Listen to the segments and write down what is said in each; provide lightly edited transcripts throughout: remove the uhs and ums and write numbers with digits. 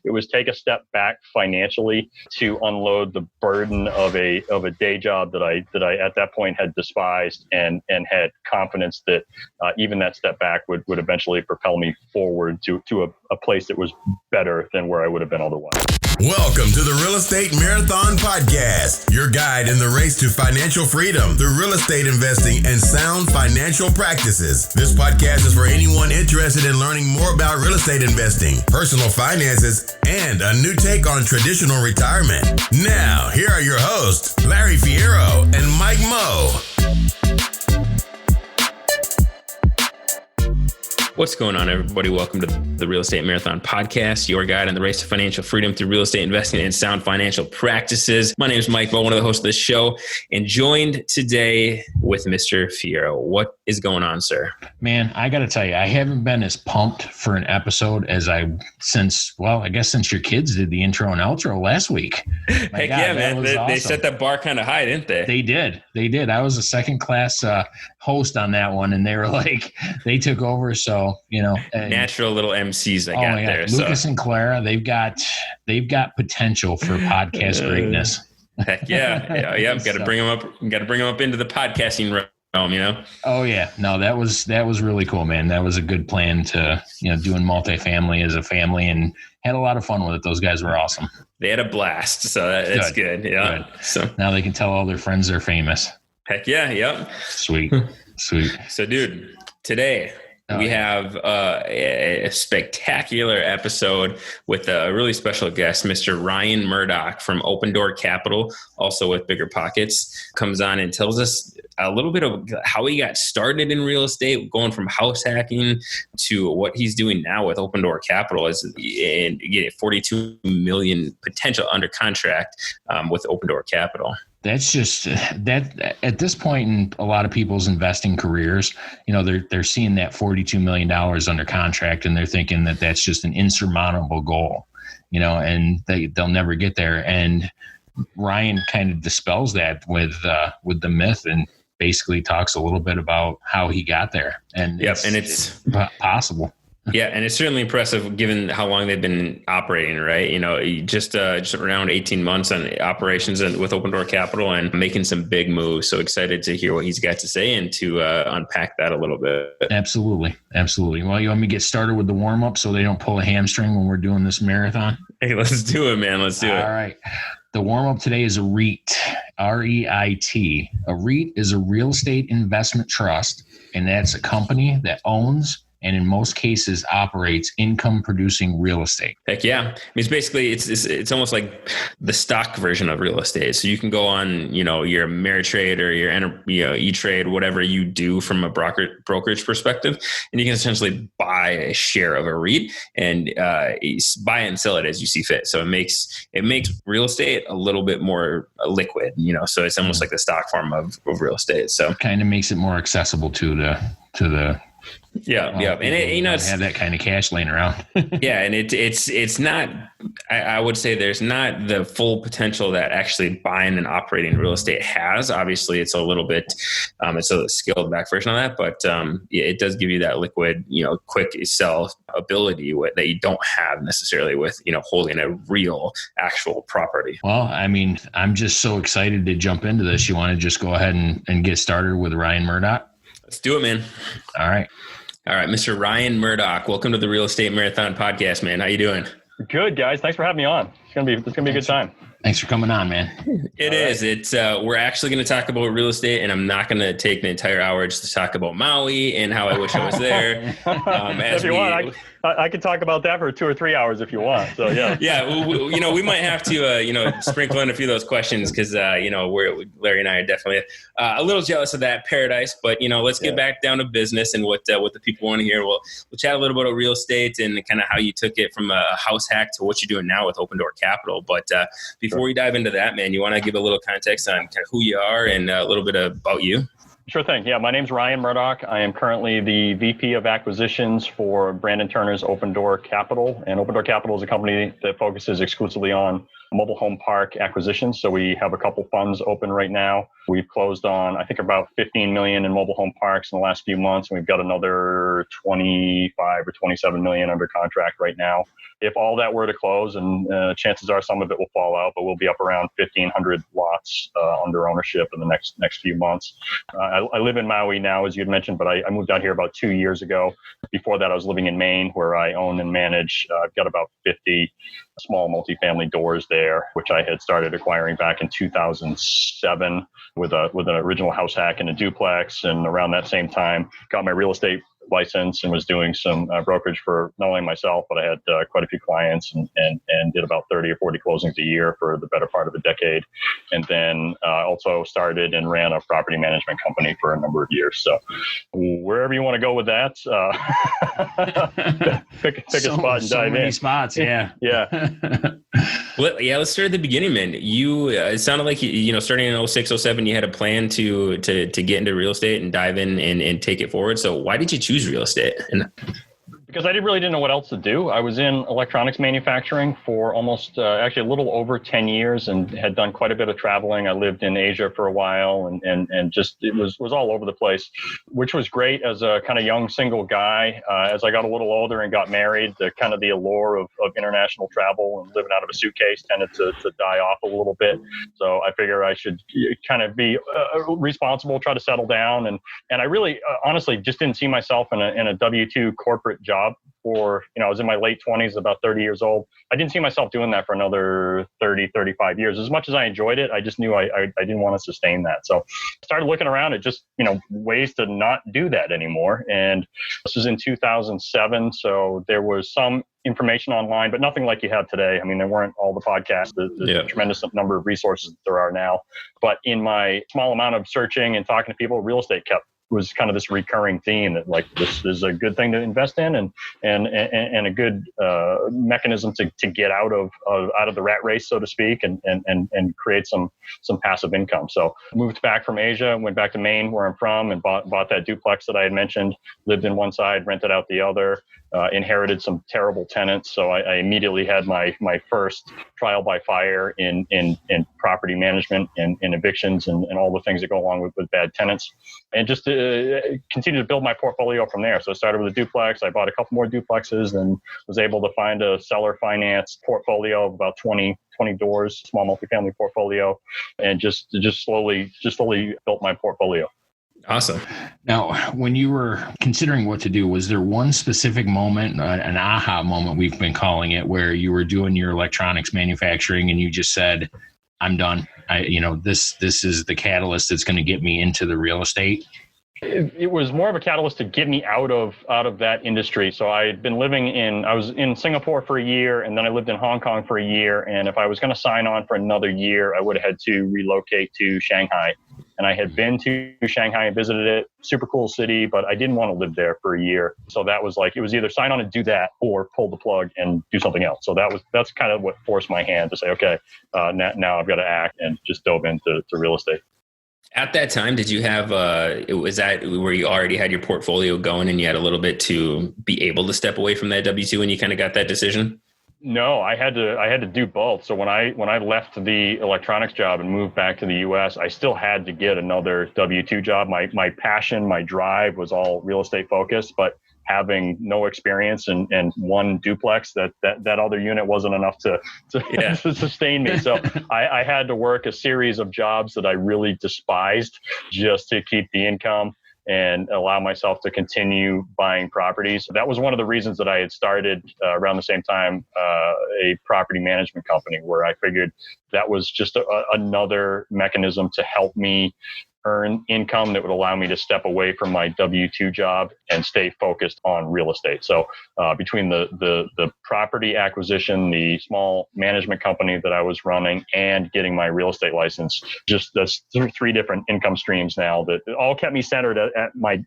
it was take a step back financially to unload the burden of a day job that I at that point had despised, and had confidence that even that step back would eventually propel me forward to a place that was better than where I would have been otherwise. Welcome to the Real Estate Marathon Podcast, your guide in the race to financial freedom through real estate investing and sound financial practices. This podcast is for anyone interested in learning more about real estate investing, personal finances, and a new take on traditional retirement. Now, here are your hosts, Larry Fierro and Mike Moe. What's going on, everybody? Welcome to the Real Estate Marathon Podcast, your guide on the race to financial freedom through real estate investing and sound financial practices. My name is Mike Moe, one of the hosts of this show, and joined today with Mr. Fierro. What is going on, sir? Man, I got to tell you, I haven't been as pumped for an episode as since your kids did the intro and outro last week. Heck yeah, man. They set that bar kind of high, didn't they? They did. I was a second class host on that one, and they were like, they took over. So, natural little MCs I got there. Lucas and Clara, they've got potential for podcast greatness. Heck yeah. Got to bring them up. Got to bring them up into the podcasting realm, Oh yeah, no, that was really cool, man. That was a good plan to doing multifamily as a family, and had a lot of fun with it. Those guys were awesome. They had a blast, so that's good. Yeah. Good. So now they can tell all their friends they're famous. Heck yeah. Yep. Sweet. So, dude, today we have a spectacular episode with a really special guest, Mr. Ryan Murdock from Open Door Capital, also with Bigger Pockets, comes on and tells us a little bit of how he got started in real estate, going from house hacking to what he's doing now with Open Door Capital, and getting $42 million potential under contract with Open Door Capital. That's just that at this point in a lot of people's investing careers, they're seeing that $42 million under contract, and they're thinking that that's just an insurmountable goal, and they'll never get there. And Ryan kind of dispels that with the myth, and basically talks a little bit about how he got there. And it's possible. Yeah, and it's certainly impressive given how long they've been operating, right? Just around 18 months on operations and with Open Door Capital, and making some big moves. So excited to hear what he's got to say and to unpack that a little bit. Absolutely. Well, you want me to get started with the warm-up so they don't pull a hamstring when we're doing this marathon? Hey, let's do it, man. Let's do it. All right. The warm-up today is a REIT, R-E-I-T. A REIT is a real estate investment trust, and that's a company that owns and in most cases operates income-producing real estate. Heck yeah! I mean, it's basically it's almost like the stock version of real estate. So you can go on, your Ameritrade or your E-Trade, whatever you do from a brokerage perspective, and you can essentially buy a share of a REIT and buy and sell it as you see fit. So it makes real estate a little bit more liquid, So it's almost like the stock form of real estate. So kind of makes it more accessible to the. Yeah. And it's have that kind of cash laying around. Yeah. And it's not, I would say there's not the full potential that actually buying and operating real estate has. Obviously it's a little bit, it's a scaled back version of that, but it does give you that liquid, quick sell ability that you don't have necessarily with, holding a real actual property. Well, I mean, I'm just so excited to jump into this. You want to just go ahead and get started with Ryan Murdock? Let's do it, man. All right, Mr. Ryan Murdock. Welcome to the Real Estate Marathon Podcast, man. How you doing? Good, guys. Thanks for having me on. It's gonna be a good time. Thanks for coming on, man. It is. It's we're actually going to talk about real estate, and I'm not going to take the entire hour just to talk about Maui and how I wish I was there. If you want, I could talk about that for 2 or 3 hours if you want. So yeah. Yeah, we might have to sprinkle in a few of those questions because Larry and I are definitely a little jealous of that paradise. But let's get back down to business and what the people want to hear. We'll chat a little bit about real estate and kind of how you took it from a house hack to what you're doing now with Open Door Capital. But before we dive into that, man, you want to give a little context on kind of who you are and a little bit about you? Sure thing. Yeah, my name's Ryan Murdock. I am currently the VP of Acquisitions for Brandon Turner's Open Door Capital. And Open Door Capital is a company that focuses exclusively on mobile home park acquisitions. So we have a couple funds open right now. We've closed on, I think, about 15 million in mobile home parks in the last few months. And we've got another 25 or 27 million under contract right now. If all that were to close, and chances are some of it will fall out, but we'll be up around 1,500 lots under ownership in the next few months. I live in Maui now, as you had mentioned, but I moved out here about 2 years ago. Before that, I was living in Maine, where I own and manage. I've got about 50 small multifamily doors there, which I had started acquiring back in 2007 with an original house hack and a duplex. And around that same time, got my real estate license and was doing some brokerage for not only myself, but I had quite a few clients and did about 30 or 40 closings a year for the better part of a decade. And then also started and ran a property management company for a number of years. So wherever you want to go with that, pick a spot and dive in. Spots, yeah. Yeah. Well, yeah, let's start at the beginning, man. You, it sounded like, starting in 06, 07, you had a plan to get into real estate and dive in and take it forward. So why did you choose real estate? Because I really didn't know what else to do. I was in electronics manufacturing for almost, actually a little over 10 years and had done quite a bit of traveling. I lived in Asia for a while and just, it was all over the place, which was great as a kind of young single guy. As I got a little older and got married, the kind of the allure of international travel and living out of a suitcase tended to die off a little bit. So I figure I should kind of be responsible, try to settle down. And I really, honestly, just didn't see myself in a W-2 corporate job for, I was in my late 20s, about 30 years old. I didn't see myself doing that for another 30, 35 years. As much as I enjoyed it, I just knew I didn't want to sustain that. So I started looking around at just, ways to not do that anymore. And this was in 2007. So there was some information online, but nothing like you have today. I mean, there weren't all the podcasts, the tremendous number of resources there are now. But in my small amount of searching and talking to people, real estate was kind of this recurring theme that like this is a good thing to invest in and a good mechanism to get out of the rat race, so to speak, and create some passive income. So moved back from Asia, went back to Maine, where I'm from, and bought that duplex that I had mentioned. Lived in one side, rented out the other. Inherited some terrible tenants, so I immediately had my first trial by fire in property management and evictions and all the things that go along with bad tenants, and just continue to build my portfolio from there. So I started with a duplex. I bought a couple more duplexes and was able to find a seller finance portfolio of about 20 doors, small multifamily portfolio, and just slowly built my portfolio. Awesome. Now, when you were considering what to do, was there one specific moment, an aha moment we've been calling it, where you were doing your electronics manufacturing and you just said, I'm done. This is the catalyst that's going to get me into the real estate? It was more of a catalyst to get me out of that industry. So I had been I was in Singapore for a year, and then I lived in Hong Kong for a year. And if I was going to sign on for another year, I would have had to relocate to Shanghai. And I had been to Shanghai and visited it, super cool city, but I didn't want to live there for a year. So that was like, it was either sign on and do that or pull the plug and do something else. So that's kind of what forced my hand to say, okay, now I've got to act, and just dove into real estate. At that time, did you have, was that where you already had your portfolio going and you had a little bit to be able to step away from that W-2 when you kind of got that decision? No, I had to do both. So when I left the electronics job and moved back to the US, I still had to get another W-2 job. My passion, my drive was all real estate focused, but having no experience and one duplex, that other unit wasn't enough to sustain me. So I had to work a series of jobs that I really despised just to keep the income and allow myself to continue buying properties. That was one of the reasons that I had started around the same time a property management company, where I figured that was just another mechanism to help me earn income that would allow me to step away from my W-2 job and stay focused on real estate. So between the property acquisition, the small management company that I was running, and getting my real estate license, just that's three different income streams now that all kept me centered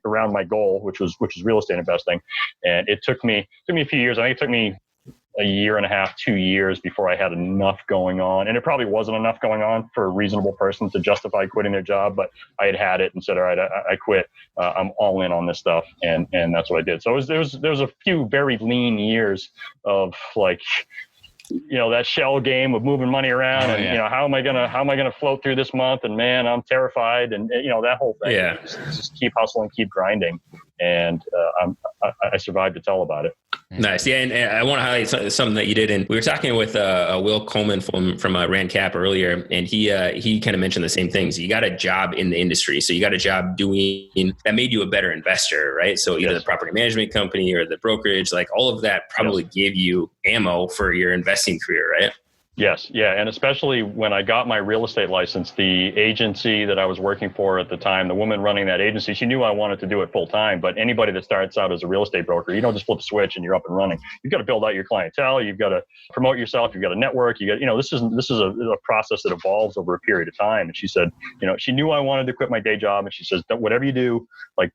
around my goal, which was real estate investing. And it took me a few years. I think it took me a year and a half, 2 years before I had enough going on. And it probably wasn't enough going on for a reasonable person to justify quitting their job, but I had it and said, all right, I quit. I'm all in on this stuff. And that's what I did. So there was a few very lean years of like that shell game of moving money around and how am I gonna float through this month, and man, I'm terrified, and that whole thing. Yeah. Just keep hustling, keep grinding, and I survived to tell about it. Nice. Yeah. And I want to highlight something that you did. And we were talking with Will Coleman from Rand Cap earlier, and he kind of mentioned the same things. You got a job in the industry. So you got a job doing that made you a better investor, right? So either the property management company or the brokerage, like all of that probably gave you ammo for your investing career, right? Yes. Yeah. And especially when I got my real estate license, the agency that I was working for at the time, the woman running that agency, she knew I wanted to do it full time. But anybody that starts out as a real estate broker, you don't just flip a switch and you're up and running. You've got to build out your clientele. You've got to promote yourself. You've got to network. This is a process that evolves over a period of time. And she said, she knew I wanted to quit my day job. And she says, whatever you do,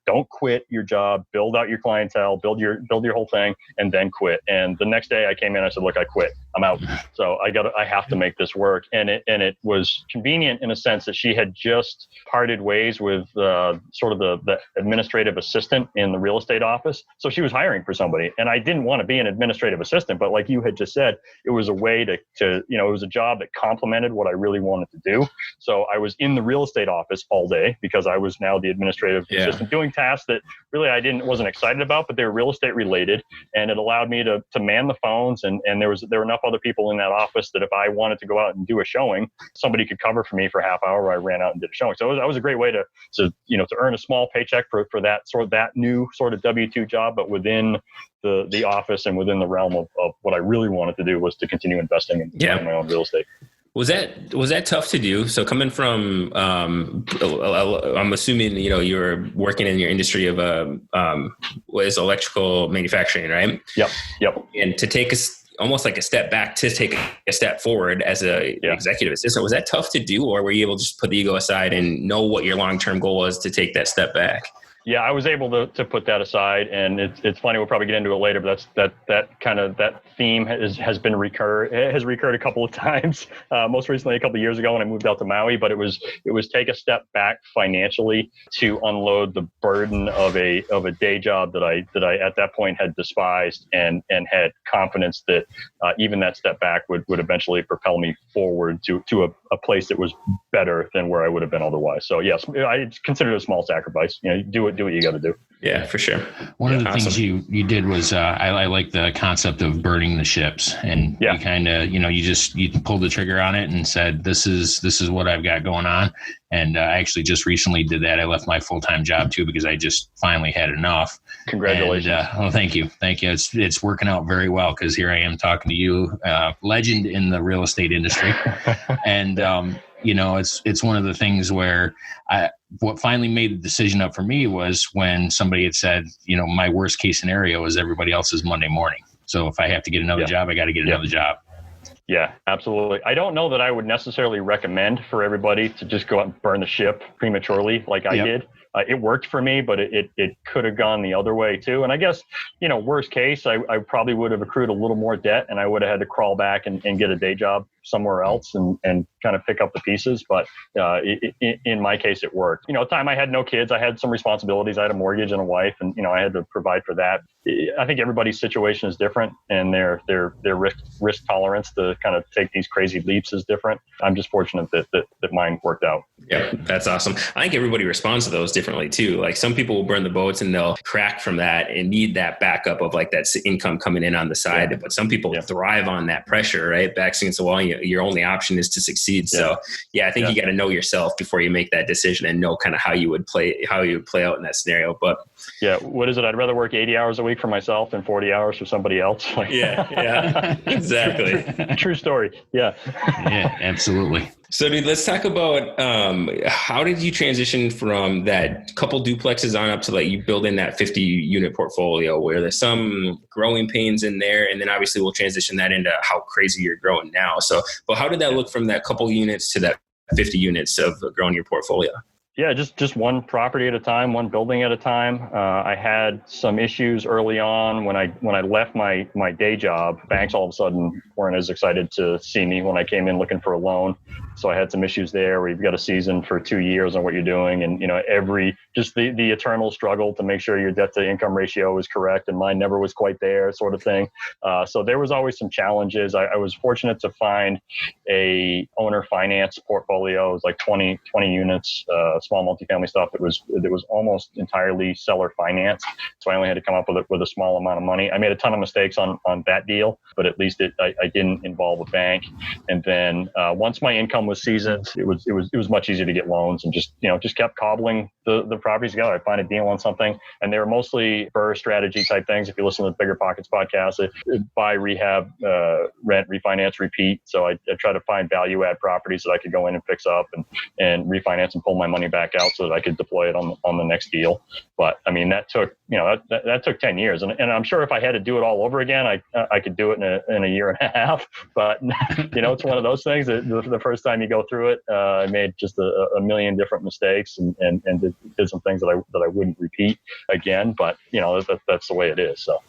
don't quit your job, build out your clientele, build your whole thing, and then quit. And the next day I came in, I said, look, I quit. I'm out. So I have to make this work. And it was convenient in a sense that she had just parted ways with sort of the administrative assistant in the real estate office. So she was hiring for somebody. And I didn't want to be an administrative assistant, but like you had just said, it was a way to it was a job that complemented what I really wanted to do. So I was in the real estate office all day because I was now the administrative assistant doing tasks that really wasn't excited about, but they were real estate related. And it allowed me to man the phones. And there were enough other people in that office that if I wanted to go out and do a showing, somebody could cover for me for a half hour where I ran out and did a showing. So that was a great way to earn a small paycheck for that new sort of W-2 job, but within the office and within the realm of what I really wanted to do was to continue investing in my own real estate. Was that tough to do? So coming from, I'm assuming, you were working in your industry of was electrical manufacturing, right? Yep. And to take almost like a step back to take a step forward as a executive assistant, was that tough to do, or were you able to just put the ego aside and know what your long-term goal was to take that step back? Yeah, I was able to put that aside, and it's funny. We'll probably get into it later, but that theme has recurred a couple of times. Most recently, a couple of years ago when I moved out to Maui. But it was take a step back financially to unload the burden of a day job that I at that point had despised, and had confidence that even that step back would eventually propel me forward to a place that was better than where I would have been otherwise. So yes, I consider it a small sacrifice. Do what you got to do. Yeah, for sure. One of the things you did was I like the concept of burning the ships, and you kind of you pulled the trigger on it and said this is what I've got going on. And I actually just recently did that. I left my full-time job too because I just finally had enough. Congratulations! And, thank you. It's working out very well because here I am talking to you, legend in the real estate industry, and it's one of the things where what finally made the decision up for me was when somebody had said, my worst case scenario is everybody else's Monday morning. So if I have to get another job, I got to get another job. Yeah, absolutely. I don't know that I would necessarily recommend for everybody to just go out and burn the ship prematurely like I did. It worked for me, but it could have gone the other way too. And I guess, worst case, I probably would have accrued a little more debt, and I would have had to crawl back and get a day job somewhere else and kind of pick up the pieces. But in my case, it worked. At the time I had no kids. I had some responsibilities. I had a mortgage and a wife, and I had to provide for that. I think everybody's situation is different, and their risk tolerance to kind of take these crazy leaps is different. I'm just fortunate that mine worked out. Yeah, that's awesome. I think everybody responds to those differently too. Like some people will burn the boats and they'll crack from that and need that backup of like that income coming in on the side. Yeah. But some people thrive on that pressure, right? Backs against the wall. Your only option is to succeed. So I think you got to know yourself before you make that decision and know kind of how you would play out in that scenario. But what is it? I'd rather work 80 hours a week for myself than 40 hours for somebody else. Exactly. True story. Yeah, absolutely. So, dude, let's talk about how did you transition from that couple duplexes on up to like you build in that 50 unit portfolio where there's some growing pains in there, and then obviously we'll transition that into how crazy you're growing now. So, but how did that look from that couple units to that 50 units of growing your portfolio? Yeah, just one property at a time, one building at a time. I had some issues early on when I left my day job. Banks all of a sudden weren't as excited to see me when I came in looking for a loan. So I had some issues there where you've got a season for 2 years on what you're doing. And, the eternal struggle to make sure your debt to income ratio was correct. And mine never was quite there, sort of thing. So there was always some challenges. I was fortunate to find a owner finance portfolio. It was like 20 units, small multifamily stuff that was almost entirely seller finance. So I only had to come up with a small amount of money. I made a ton of mistakes on that deal, but at least I didn't involve a bank. And then once my income was seasoned, it was much easier to get loans, and just kept cobbling the properties together. I'd find a deal on something, and they were mostly BRRRR strategy type things. If you listen to the Bigger Pockets podcast, buy, rehab, rent, refinance, repeat. So I try to find value add properties that I could go in and fix up and refinance and pull my money back out so that I could deploy it on the next deal. But I mean, that took that took 10 years, and I'm sure if I had to do it all over again, I could do it in a year and a half. But it's one of those things that the first time you go through it, I made just a million different mistakes and did some things that I wouldn't repeat again. But that's the way it is. So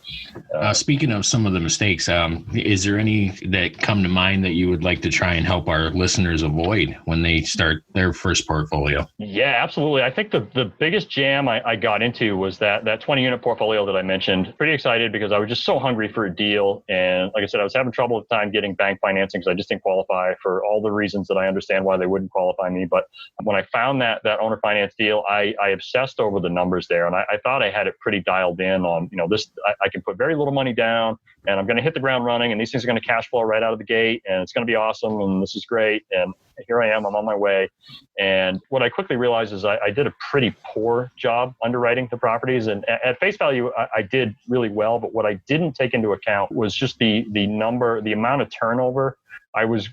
speaking of some of the mistakes, is there any that come to mind that you would like to try and help our listeners avoid when they start their first portfolio? Yeah, absolutely. I think the biggest jam I got into was that 20 unit portfolio that I mentioned. Pretty excited because I was just so hungry for a deal. And like I said, I was having trouble at the time getting bank financing because I just didn't qualify for all the reasons that I understand why they wouldn't qualify me. But when I found that owner finance deal, I obsessed over the numbers there. And I thought I had it pretty dialed in on, this, I can put very little money down and I'm going to hit the ground running, and these things are going to cash flow right out of the gate, and it's going to be awesome. And this is great. And here I am, I'm on my way. And what I quickly realized is I did a pretty poor job underwriting the properties. And at face value, I did really well. But what I didn't take into account was just the amount of turnover I was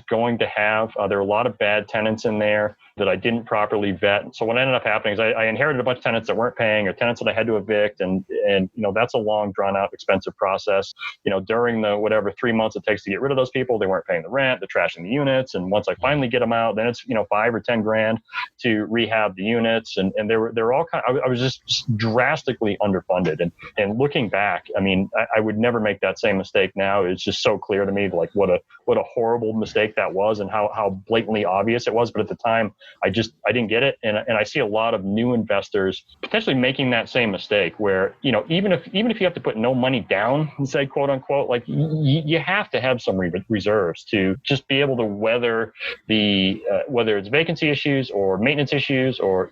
going to have. There were a lot of bad tenants in there that I didn't properly vet. So what ended up happening is I inherited a bunch of tenants that weren't paying, or tenants that I had to evict. And that's a long, drawn out, expensive process. During the whatever 3 months it takes to get rid of those people, they weren't paying the rent, they're trashing the units. And once I finally get them out, then it's, $5 or $10 grand to rehab the units. And they were all I was just drastically underfunded. And looking back, I mean, I would never make that same mistake now. It's just so clear to me, like what a horrible mistake that was, and how blatantly obvious it was. But at the time, I didn't get it. And I see a lot of new investors potentially making that same mistake where, even if you have to put no money down and say, quote unquote, like you have to have some reserves to just be able to weather whether it's vacancy issues or maintenance issues or,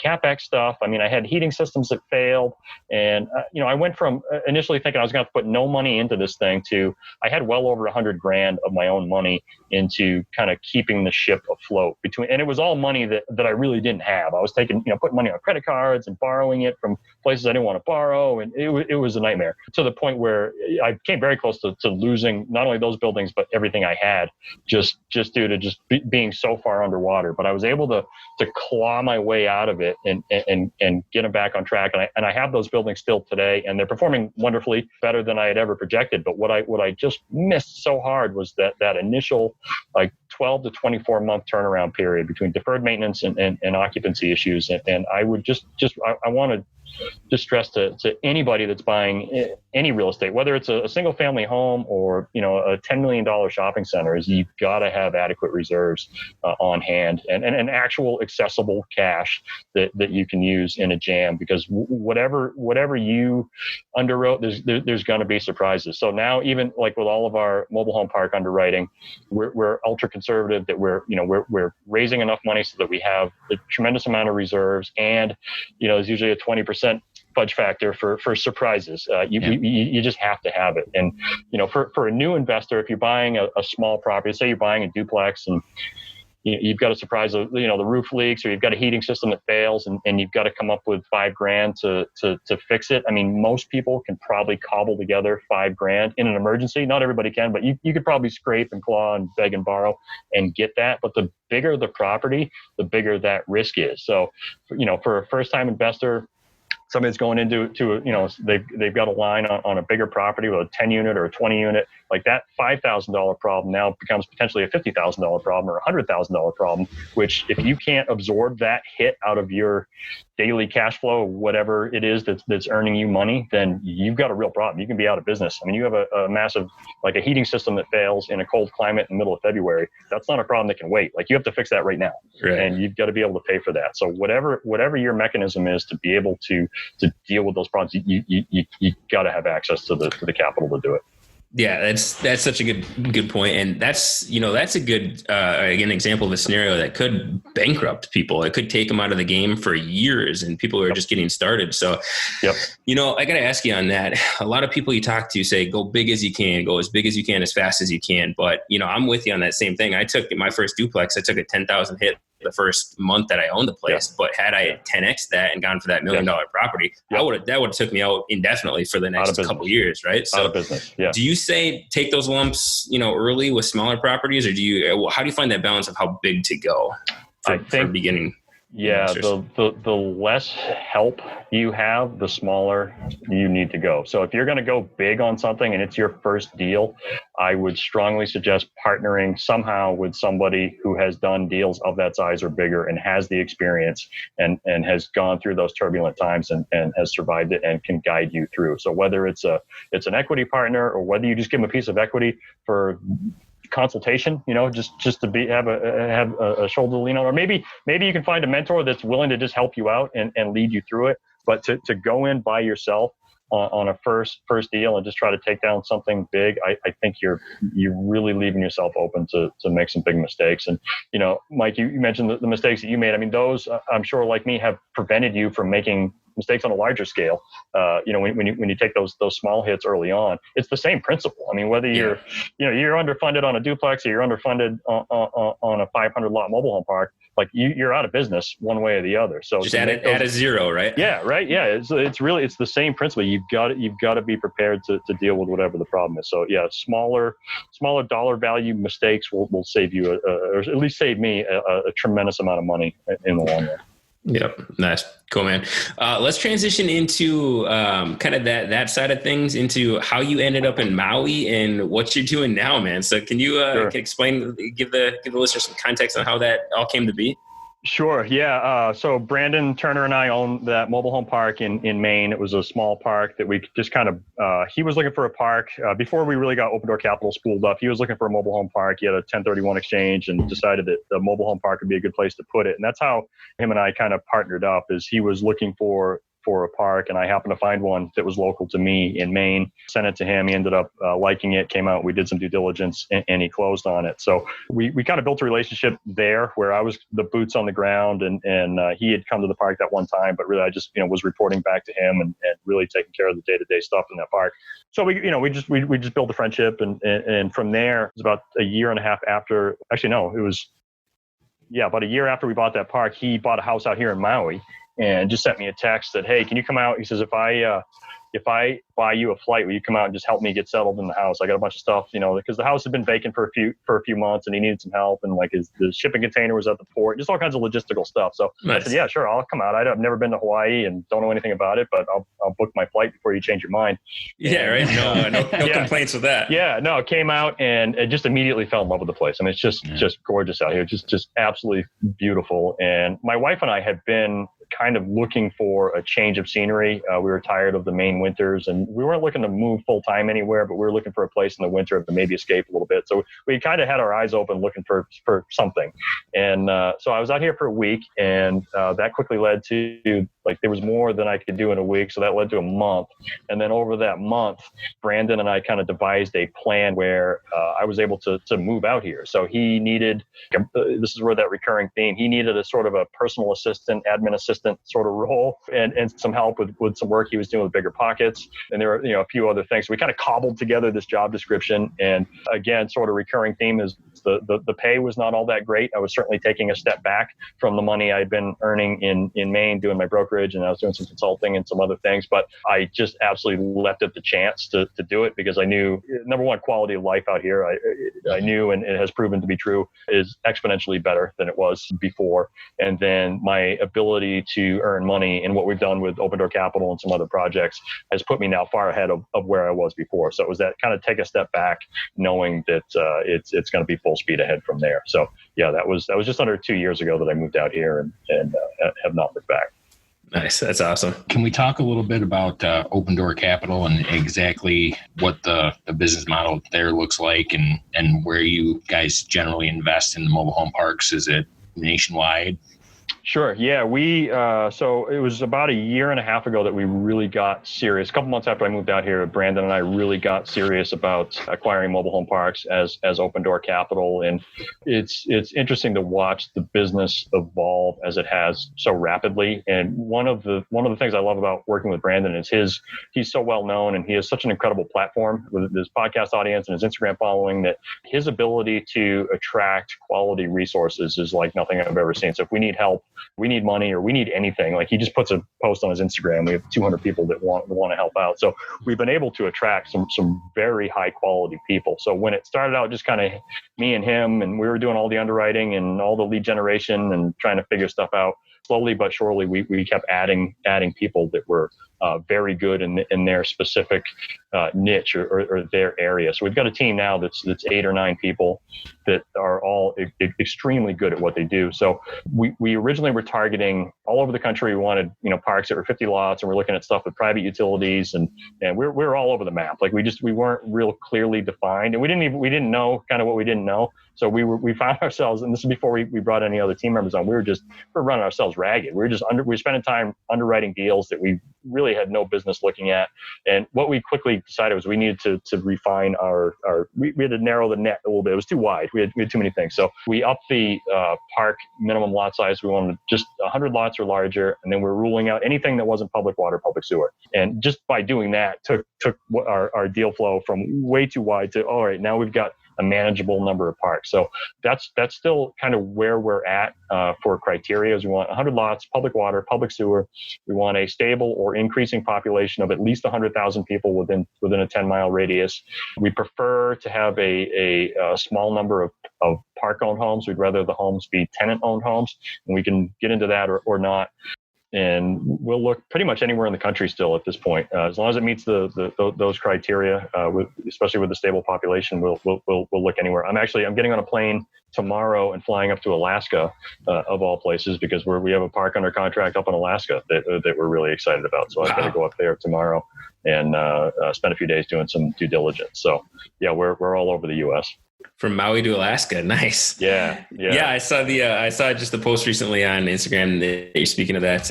CapEx stuff. I mean, I had heating systems that failed, and, I went from initially thinking I was going to put no money into this thing to I had well over $100 grand of my own money into kind of keeping the ship afloat and it was all money that I really didn't have. I was taking, putting money on credit cards and borrowing it from places I didn't want to borrow. And it was a nightmare, to the point where I came very close to losing not only those buildings, but everything I had just due to being so far underwater. But I was able to claw my way out of it and get them back on track. And I have those buildings still today, and they're performing wonderfully, better than I had ever projected. But what I just missed so hard was that initial like 12 to 24 month turnaround period between deferred maintenance and occupancy issues. And I would I want to just stress to anybody that's buying any real estate, whether it's a single family home or, a $10 million shopping center, is you've got to have adequate reserves on hand and actual accessible cash that you can use in a jam, because whatever you underwrote, there's going to be surprises. So now, even like with all of our mobile home park underwriting, we're ultra conservative, that we're raising enough money so that we have a tremendous amount of reserves, and there's usually a 20% fudge factor for surprises. You just have to have it. And for a new investor, if you're buying a small property, say you're buying a duplex and you've got a surprise of the roof leaks, or you've got a heating system that fails, and you've got to come up with $5 grand to fix it. I mean, most people can probably cobble together $5 grand in an emergency. Not everybody can, but you could probably scrape and claw and beg and borrow and get that. But the bigger the property, the bigger that risk is. So for a first time investor, somebody's going into they've got a line on a bigger property with a 10 unit or a 20 unit, like that $5,000 problem now becomes potentially a $50,000 problem or a $100,000 problem, which if you can't absorb that hit out of your daily cash flow, whatever it is that's earning you money, then you've got a real problem. You can be out of business. I mean, you have a massive, like a heating system that fails in a cold climate in the middle of February. That's not a problem that can wait. Like, you have to fix that right now. Right. And you've got to be able to pay for that. So whatever your mechanism is to be able to deal with those problems, you got to have access to the capital to do it. Yeah, that's such a good point, and that's a good again example of a scenario that could bankrupt people. It could take them out of the game for years, and people are just getting started. So, I got to ask you on that. A lot of people you talk to say, "Go big as you can, go as big as you can, as fast as you can." But I'm with you on that same thing. I took my first duplex. I took a 10,000 hit the first month that I owned the place, but had I 10x that and gone for that $1 million property, that would have took me out indefinitely for the next couple of years, right? So, out of business. Yeah. Do you say take those lumps, early with smaller properties, or how do you find that balance of how big to go for beginning? Yeah, the less help you have, the smaller you need to go. So if you're going to go big on something and it's your first deal, I would strongly suggest partnering somehow with somebody who has done deals of that size or bigger and has the experience and has gone through those turbulent times and has survived it and can guide you through. So whether it's an equity partner or whether you just give them a piece of equity for consultation, just to have a shoulder to lean on, or maybe you can find a mentor that's willing to just help you out and lead you through it. But to go in by yourself on a first deal and just try to take down something big, I think you're really leaving yourself open to make some big mistakes. And Mike, you mentioned the mistakes that you made. I mean, those I'm sure, like me, have prevented you from making mistakes on a larger scale. When you take those small hits early on, it's the same principle. I mean, whether you're underfunded on a duplex or you're underfunded on a 500 lot mobile home park, like you're out of business one way or the other. So just add a zero, right? Yeah, right. Yeah, it's the same principle. You've got to be prepared to deal with whatever the problem is. So yeah, smaller dollar value mistakes will save you, or at least save me a tremendous amount of money in the long run. Yep. Nice. Cool, man. Let's transition into kind of that side of things, into how you ended up in Maui and what you're doing now, man. So can you can explain, give the listeners some context on how that all came to be? Sure. Yeah. So Brandon Turner and I own that mobile home park in Maine. It was a small park that we just kind of, he was looking for a park before we really got Open Door Capital spooled up. He was looking for a mobile home park. He had a 1031 exchange and decided that the mobile home park would be a good place to put it. And that's how him and I kind of partnered up, is he was looking for a park, and I happened to find one that was local to me in Maine. Sent it to him. He ended up liking it, came out, we did some due diligence, and he closed on it. So we kind of built a relationship there where I was the boots on the ground, and he had come to the park that one time, but really I just was reporting back to him and really taking care of the day-to-day stuff in that park. So we just built a friendship, and from there, it was about a year and a half after, about a year after we bought that park, he bought a house out here in Maui and just sent me a text that, hey, can you come out? He says, if I buy you a flight, will you come out and just help me get settled in the house? I got a bunch of stuff, because the house had been vacant for a few months and he needed some help, and like the shipping container was at the port, just all kinds of logistical stuff. So nice. I said, yeah, sure, I'll come out. I've never been to Hawaii and don't know anything about it, but I'll book my flight before you change your mind. Yeah, right. No complaints with that. Yeah, no, came out and just immediately fell in love with the place. I mean, it's just gorgeous out here, just absolutely beautiful. And my wife and I had been kind of looking for a change of scenery. We were tired of the Maine winters, and we weren't looking to move full time anywhere, but we were looking for a place in the winter to maybe escape a little bit. So we kind of had our eyes open looking for something. And so I was out here for a week, and that quickly led to, like, there was more than I could do in a week. So that led to a month. And then over that month, Brandon and I kind of devised a plan where I was able to move out here. So he needed, this is where that recurring theme, he needed a sort of a personal assistant, admin assistant sort of role, and some help with some work he was doing with Bigger Pockets. And there were, a few other things. So we kind of cobbled together this job description. And again, sort of recurring theme is the pay was not all that great. I was certainly taking a step back from the money I'd been earning in Maine doing my brokerage brokerage, and I was doing some consulting and some other things, but I just absolutely leapt at the chance to do it because I knew, number one, quality of life out here, I knew, and it has proven to be true, is exponentially better than it was before. And then my ability to earn money in what we've done with Open Door Capital and some other projects has put me now far ahead of where I was before. So it was that kind of take a step back, knowing that it's going to be full speed ahead from there. So yeah, that was just under 2 years ago that I moved out here and have not looked back. Nice. That's awesome. Can we talk a little bit about Open Door Capital and exactly what the business model there looks like and where you guys generally invest in the mobile home parks? Is it nationwide? Sure. Yeah, so it was about a year and a half ago that we really got serious. A couple months after I moved out here, Brandon and I really got serious about acquiring mobile home parks as Open Door Capital. And it's interesting to watch the business evolve as it has so rapidly. And one of the things I love about working with Brandon is he's so well known, and he has such an incredible platform with his podcast audience and his Instagram following, that his ability to attract quality resources is like nothing I've ever seen. So if we need help, we need money, or we need anything, like he just puts a post on his Instagram. We have 200 people that want to help out. So we've been able to attract some very high quality people. So when it started out just kind of me and him, and we were doing all the underwriting and all the lead generation and trying to figure stuff out, slowly but surely we kept adding people that were very good in their specific niche or their area. So we've got a team now that's 8 or 9 people that are all extremely good at what they do. So we originally were targeting all over the country. We wanted parks that were 50 lots, and we're looking at stuff with private utilities, and we're all over the map. Like we weren't real clearly defined, and we didn't know kind of what we didn't know. So we found ourselves, and this is before we brought any other team members on. We're running ourselves ragged. We were spending time underwriting deals that we really had no business looking at. And what we quickly decided was we needed to refine we had to narrow the net a little bit. It was too wide. We had too many things. So we upped the park minimum lot size. We wanted just 100 lots or larger, and then we're ruling out anything that wasn't public water, public sewer. And just by doing that, took our deal flow from way too wide to, all right, now we've got a manageable number of parks. So that's still kind of where we're at for criteria. Is we want 100 lots, public water, public sewer. We want a stable or increasing population of at least 100,000 people within a 10-mile radius. We prefer to have a small number of park-owned homes. We'd rather the homes be tenant-owned homes, and we can get into that or not. And we'll look pretty much anywhere in the country still at this point, as long as it meets those criteria. Especially with the stable population, we'll look anywhere. I'm getting on a plane tomorrow and flying up to Alaska, of all places, because we have a park under contract up in Alaska that we're really excited about. So I've got to go up there tomorrow and spend a few days doing some due diligence. So yeah, we're all over the U.S. From Maui to Alaska. Nice. Yeah. I saw just the post recently on Instagram that you're speaking of that,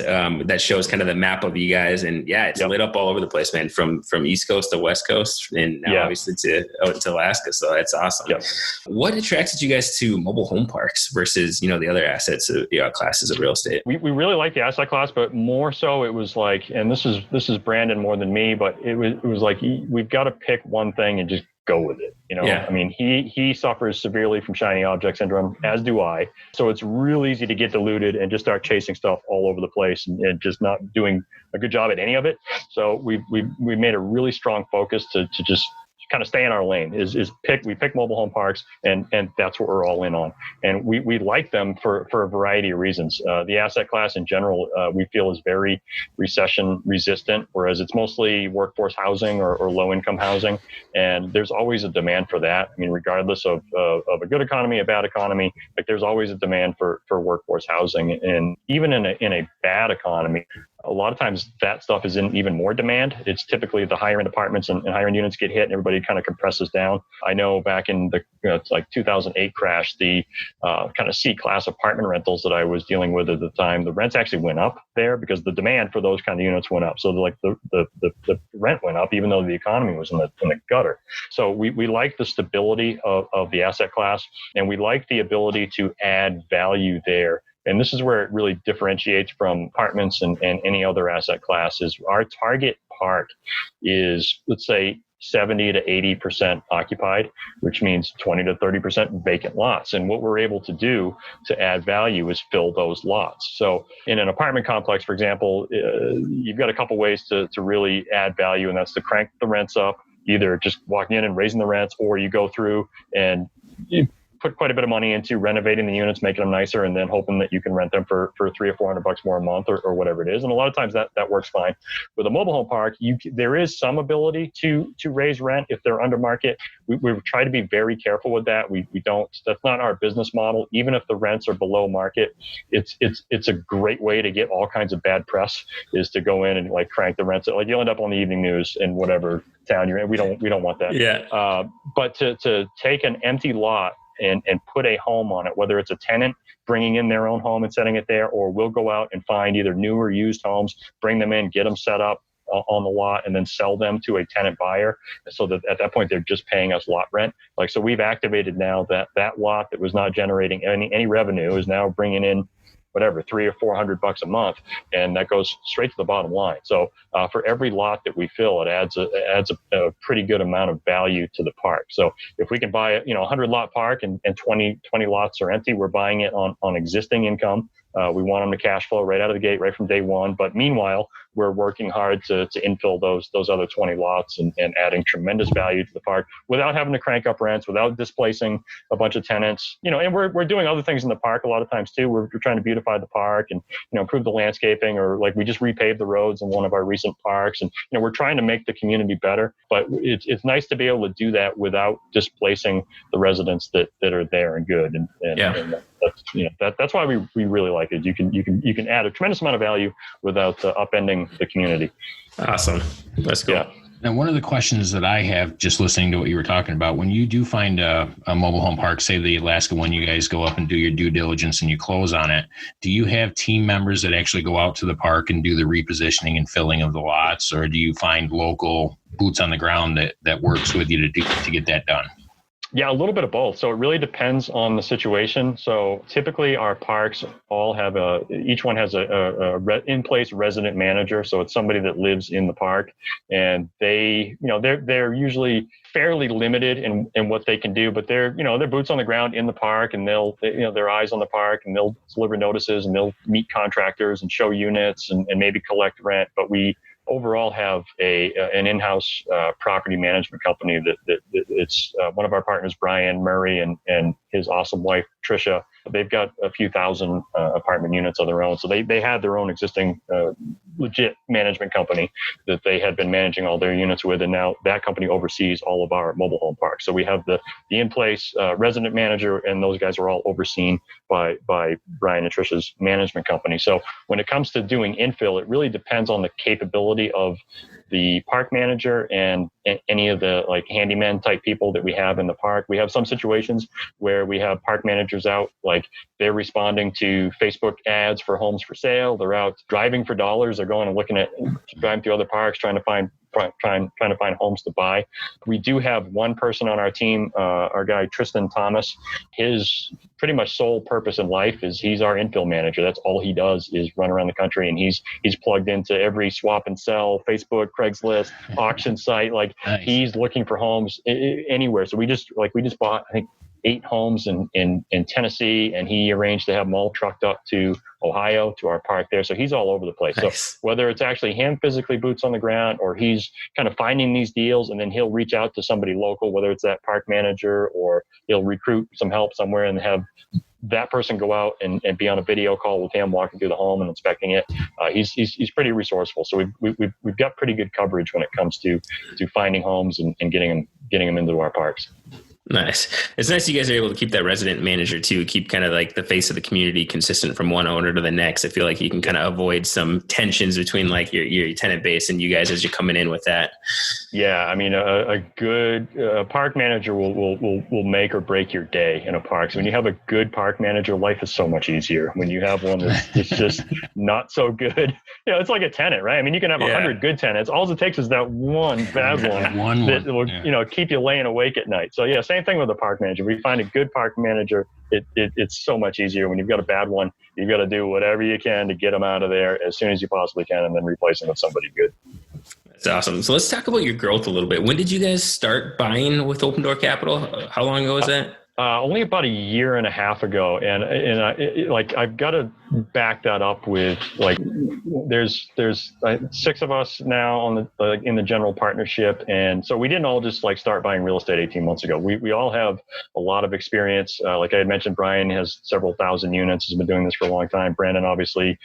that shows kind of the map of you guys, and it's lit up all over the place, man, from East Coast to West Coast, and now obviously to Alaska. So that's awesome. Yep. What attracted you guys to mobile home parks versus, the other assets, classes of real estate? We really like the asset class, but more so it was like, and this is Brandon more than me, but it was like, we've got to pick one thing and just go with it. I mean, he suffers severely from shiny object syndrome, as do I. So it's real easy to get diluted and just start chasing stuff all over the place and just not doing a good job at any of it. So we made a really strong focus to just kind of stay in our lane. We pick mobile home parks, and that's what we're all in on. And we like them for a variety of reasons. The asset class in general, we feel is very recession resistant, whereas it's mostly workforce housing or low income housing. And there's always a demand for that. I mean, regardless of a good economy, a bad economy, like there's always a demand for workforce housing. And even in a bad economy, a lot of times that stuff is in even more demand. It's typically the higher end apartments and higher end units get hit, and everybody kind of compresses down. I know back in the 2008 crash, the kind of C-class apartment rentals that I was dealing with at the time, the rents actually went up there because the demand for those kind of units went up. So the rent went up even though the economy was in the gutter. So we like the stability of the asset class, and we like the ability to add value there. And this is where it really differentiates from apartments and any other asset class. Is our target park is, let's say, 70 to 80% occupied, which means 20 to 30% vacant lots. And what we're able to do to add value is fill those lots. So in an apartment complex, for example, you've got a couple ways to really add value, and that's to crank the rents up, either just walking in and raising the rents, or you go through and you put quite a bit of money into renovating the units, making them nicer, and then hoping that you can rent them for $300 or $400 more a month or whatever it is. And a lot of times that works fine. With a mobile home park, there is some ability to raise rent if they're under market. We try to be very careful with that. We don't, that's not our business model. Even if the rents are below market, it's a great way to get all kinds of bad press, is to go in and like crank the rents. Like you'll end up on the evening news in whatever town you're in. We don't want that. Yeah. But to take an empty lot and put a home on it, whether it's a tenant bringing in their own home and setting it there, or we'll go out and find either new or used homes, bring them in, get them set up on the lot, and then sell them to a tenant buyer, so that at that point they're just paying us lot rent. Like, so we've activated now that lot that was not generating any revenue is now bringing in whatever, $300 or $400 a month, and that goes straight to the bottom line. So for every lot that we fill, it adds a pretty good amount of value to the park. So if we can buy a 100 lot park and 20 lots are empty, we're buying it on existing income. We want them to cash flow right out of the gate, right from day one. But meanwhile, we're working hard to infill those other 20 lots and adding tremendous value to the park without having to crank up rents, without displacing a bunch of tenants. And we're doing other things in the park a lot of times too. We're trying to beautify the park and improve the landscaping, or like we just repaved the roads in one of our recent parks, and we're trying to make the community better. But it's nice to be able to do that without displacing the residents that are there and good. And that's why we really like it. You can add a tremendous amount of value without upending the community. Awesome. Let's go. Yeah. Now, one of the questions that I have just listening to what you were talking about, when you do find a mobile home park, say the Alaska one, you guys go up and do your due diligence and you close on it, do you have team members that actually go out to the park and do the repositioning and filling of the lots, or do you find local boots on the ground that works with you to get that done? Yeah, a little bit of both. So it really depends on the situation. So typically our parks all have each one has a in-place resident manager. So it's somebody that lives in the park, and they're usually fairly limited in what they can do, but they're boots on the ground in the park, and they'll their eyes on the park, and they'll deliver notices, and they'll meet contractors and show units and maybe collect rent. But we overall have an in-house property management company that it's one of our partners, Brian Murray, and his awesome wife, Tricia. They've got a few thousand apartment units of their own. So they had their own existing legit management company that they had been managing all their units with. And now that company oversees all of our mobile home parks. So we have the in-place resident manager, and those guys are all overseen by Brian and Tricia's management company. So when it comes to doing infill, it really depends on the capability of the park manager and any of the like handyman type people that we have in the park. We have some situations where we have park managers out, like they're responding to Facebook ads for homes for sale. They're out driving for dollars. They're going and driving through other parks, trying to find homes to buy. We do have one person on our team, our guy Tristan Thomas. His pretty much sole purpose in life is he's our infill manager. That's all he does is run around the country, and he's plugged into every swap and sell, Facebook, Craigslist, auction site. Like nice. He's looking for homes anywhere. So we just bought, I think, 8 homes in Tennessee, and he arranged to have them all trucked up to Ohio to our park there. So he's all over the place. Nice. So whether it's actually him physically boots on the ground, or he's kind of finding these deals, and then he'll reach out to somebody local, whether it's that park manager, or he'll recruit some help somewhere and have that person go out and be on a video call with him, walking through the home and inspecting it. He's pretty resourceful. So we've got pretty good coverage when it comes to finding homes and getting them into our parks. Nice. It's nice you guys are able to keep that resident manager too, keep kind of like the face of the community consistent from one owner to the next. I feel like you can kind of avoid some tensions between like your tenant base and you guys as you're coming in with that. Yeah, I mean, a good park manager will make or break your day in a park. So when you have a good park manager, life is so much easier. When you have one that's just not so good, it's like a tenant, right? I mean, you can have 100 good tenants. All it takes is that one bad one that will keep you laying awake at night. So yeah, same thing with a park manager. We find a good park manager, it's so much easier. When you've got a bad one, you've got to do whatever you can to get them out of there as soon as you possibly can, and then replace them with somebody good. That's awesome. So let's talk about your growth a little bit. When did you guys start buying with Open Door Capital? How long ago was that? Only about a year and a half ago, and I've got to back that up with there's 6 of us now on the in the general partnership, and so we didn't all just start buying real estate 18 months ago. We all have a lot of experience. Like I had mentioned, Brian has several thousand units. Has been doing this for a long time. Brandon obviously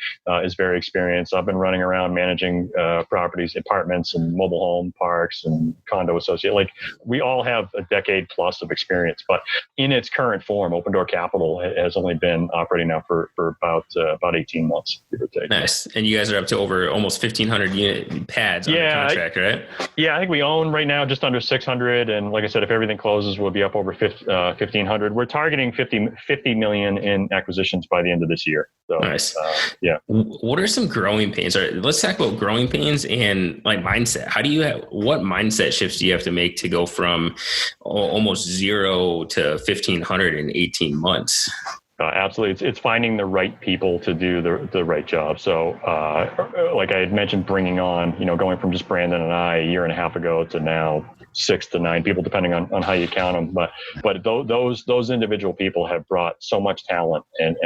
is very experienced. I've been running around managing properties, apartments, and mobile home parks and condo associate. We all have a decade plus of experience, but in its current form, Open Door Capital has only been operating now for about 18 months, give or take. Nice. And you guys are up to over almost 1,500 unit pads under contract, right? Yeah, I think we own right now just under 600. And like I said, if everything closes, we'll be up over 1,500. We're targeting 50 million in acquisitions by the end of this year. So, nice. Yeah. What are some growing pains? Let's talk about growing pains and mindset. What mindset shifts do you have to make to go from almost 0 to 1,500 in 18 months? Absolutely. It's finding the right people to do the right job. So, like I had mentioned, bringing on, going from just Brandon and I a year and a half ago to now 6 to 9 people, depending on how you count them. But those individual people have brought so much talent and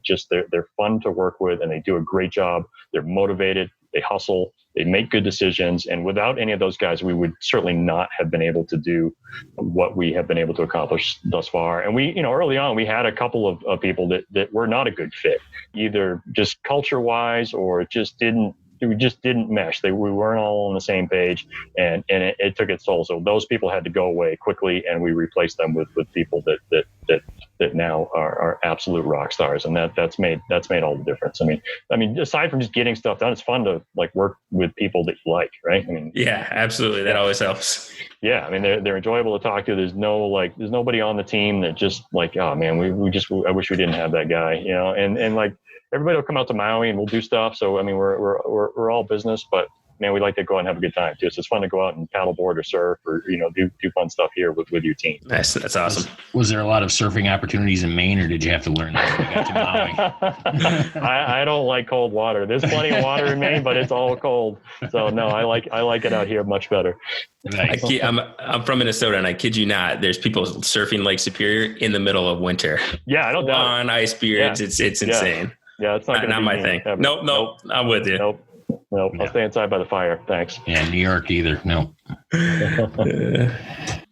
just they're fun to work with, and they do a great job. They're motivated. They hustle. They make good decisions. And without any of those guys, we would certainly not have been able to do what we have been able to accomplish thus far. And we, early on, we had a couple of people that were not a good fit, either just culture wise or we just didn't mesh. We weren't all on the same page, and it took its toll. So those people had to go away quickly, and we replaced them with people that now are absolute rock stars, and that's made all the difference. I mean, aside from just getting stuff done, it's fun to work with people that you like, right? Yeah, absolutely. That always helps. Yeah, they're enjoyable to talk to. There's nobody on the team that just oh man, I wish we didn't have that guy, and everybody will come out to Maui and we'll do stuff. So we're all business, but man, we like to go out and have a good time too. So it's fun to go out and paddleboard or surf or do fun stuff here with your team. Nice, that's awesome. Was there a lot of surfing opportunities in Maine, or did you have to learn that when you got to Maui? I don't like cold water. There's plenty of water in Maine, but it's all cold. So no, I like it out here much better. Nice. I'm from Minnesota, and I kid you not, there's people surfing Lake Superior in the middle of winter. Yeah, I don't doubt on ice beards. Yeah. It's insane. Yeah, it's not my thing. Nope. I'm with you. Nope. I'll stay inside by the fire. Thanks. Yeah, New York either. No.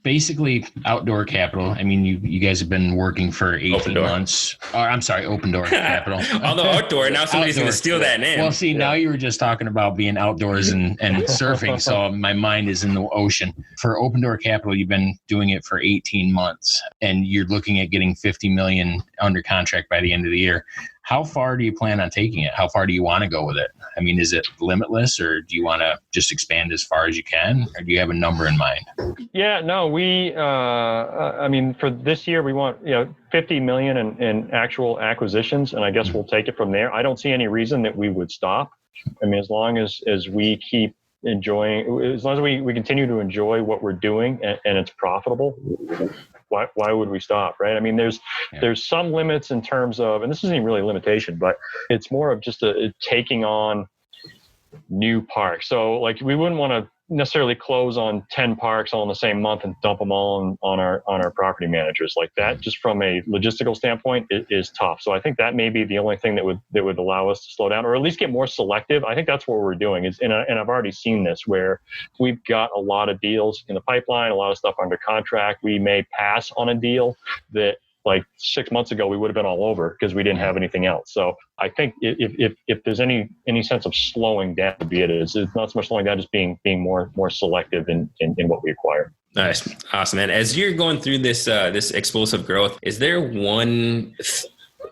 Basically, Outdoor Capital. You guys have been working for 18 months. I'm sorry, Open Door Capital. Although outdoor, now somebody's going to steal that name. Well, see, now you were just talking about being outdoors and surfing, so my mind is in the ocean. For Open Door Capital, you've been doing it for 18 months, and you're looking at getting 50 million under contract by the end of the year. How far do you plan on taking it? How far do you want to go with it? Is it limitless, or do you want to just expand as far as you can, or do you have a number in mind? Yeah, no, we, for this year, we want, 50 million in actual acquisitions, and I guess we'll take it from there. I don't see any reason that we would stop. As long as we keep enjoying, as long as we continue to enjoy what we're doing and it's profitable, why would we stop, right? There's some limits in terms of, and this isn't even really a limitation, but it's more of just taking on new parks. So we wouldn't want to necessarily close on 10 parks all in the same month and dump them all on our property managers like that. Just from a logistical standpoint, it is tough. So I think that may be the only thing that would allow us to slow down, or at least get more selective. I think that's what we're doing and I've already seen this, where we've got a lot of deals in the pipeline, a lot of stuff under contract. We may pass on a deal that 6 months ago we would have been all over because we didn't have anything else. So I think if there's any sense of slowing down, it's not so much slowing down, just being more selective in what we acquire. Nice, awesome, man. As you're going through this explosive growth, is there one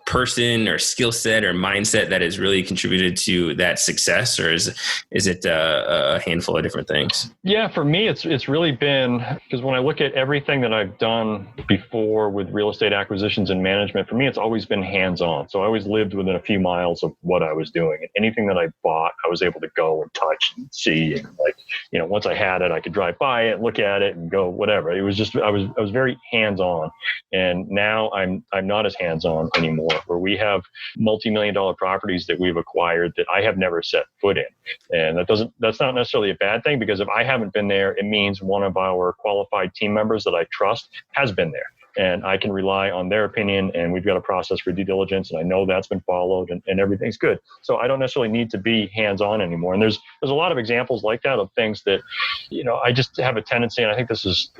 person or skill set or mindset that has really contributed to that success, or is it a handful of different things? Yeah, for me, it's really been, because when I look at everything that I've done before with real estate acquisitions and management, for me, it's always been hands-on. So I always lived within a few miles of what I was doing, and anything that I bought, I was able to go and touch and see. And once I had it, I could drive by it, look at it, and go whatever. It was just I was very hands-on, and now I'm not as hands-on anymore. before, where we have multi-million-dollar properties that we've acquired that I have never set foot in. And that's not necessarily a bad thing, because if I haven't been there, it means one of our qualified team members that I trust has been there. And I can rely on their opinion, and we've got a process for due diligence, and I know that's been followed, and everything's good. So I don't necessarily need to be hands-on anymore. And there's a lot of examples like that of things that, I just have a tendency, and I think this is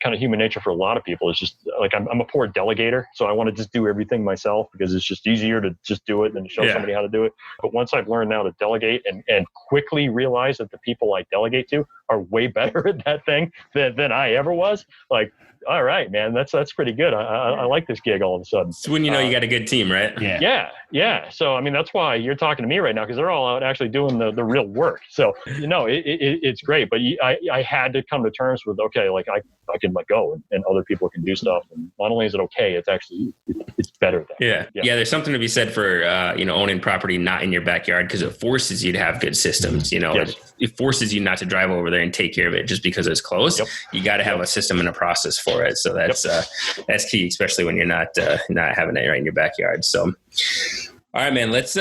kind of human nature for a lot of people. It's just like I'm a poor delegator, so I want to just do everything myself because it's just easier to just do it than to show somebody how to do it. But once I've learned now to delegate and quickly realize that the people I delegate to are way better at that thing than I ever was, like, all right, man, that's pretty good. I like this gig all of a sudden. It's when you know you got a good team, right? Yeah. So, I mean, that's why you're talking to me right now, because they're all out actually doing the real work. So, it's great. But I had to come to terms with, okay, like I can let go and other people can do stuff. And not only is it okay, it's actually, it's better. Yeah. There's something to be said for, owning property not in your backyard, because it forces you to have good systems. It forces you not to drive over there and take care of it just because it's close. Yep. You got to have a system and a process for it. So that's key, especially when you're not having it right in your backyard. So, all right, man, let's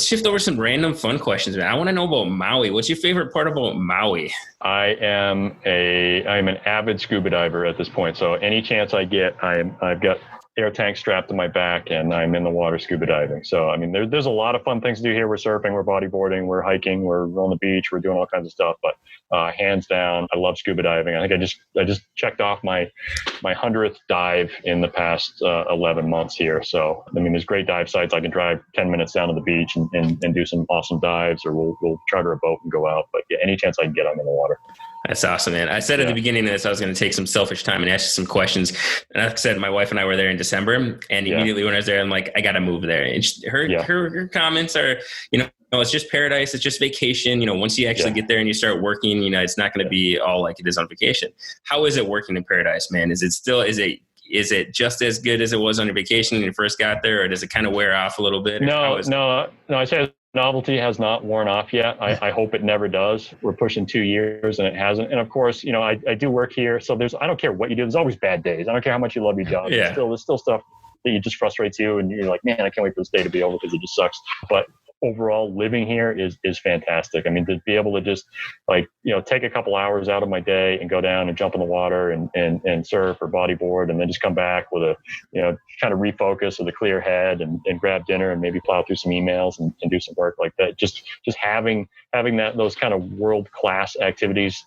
shift over some random fun questions, man. I want to know about Maui. What's your favorite part about Maui? I'm an avid scuba diver at this point. So any chance I get, I've got air tank strapped to my back and I'm in the water scuba diving. So, I mean, there's a lot of fun things to do here. We're surfing, we're bodyboarding, we're hiking, we're on the beach, we're doing all kinds of stuff. But hands down, I love scuba diving. I think I just checked off my 100th dive in the past 11 months here. So, I mean, there's great dive sites. I can drive 10 minutes down to the beach and do some awesome dives, or we'll charter a boat and go out. But yeah, any chance I can get, I'm in the water. That's awesome, man. I said at the beginning of this, I was going to take some selfish time and ask you some questions. And like I said, my wife and I were there in December, and immediately when I was there, I'm like, I got to move there. And her comments are, it's just paradise. It's just vacation. Once you actually get there and you start working, it's not going to be all like it is on vacation. How is it working in paradise, man? Is it just as good as it was on your vacation when you first got there, or does it kind of wear off a little bit? No. I say novelty has not worn off yet. I hope it never does. We're pushing 2 years and it hasn't. And of course, I do work here. So I don't care what you do. There's always bad days. I don't care how much you love your job. Yeah. There's still stuff that just frustrates you. And you're like, man, I can't wait for this day to be over because it just sucks. But overall, living here is fantastic. I mean, to be able to just take a couple hours out of my day and go down and jump in the water and surf or bodyboard, and then just come back with a, kind of refocus with a clear head and grab dinner and maybe plow through some emails and do some work like that. Just having those kind of world-class activities,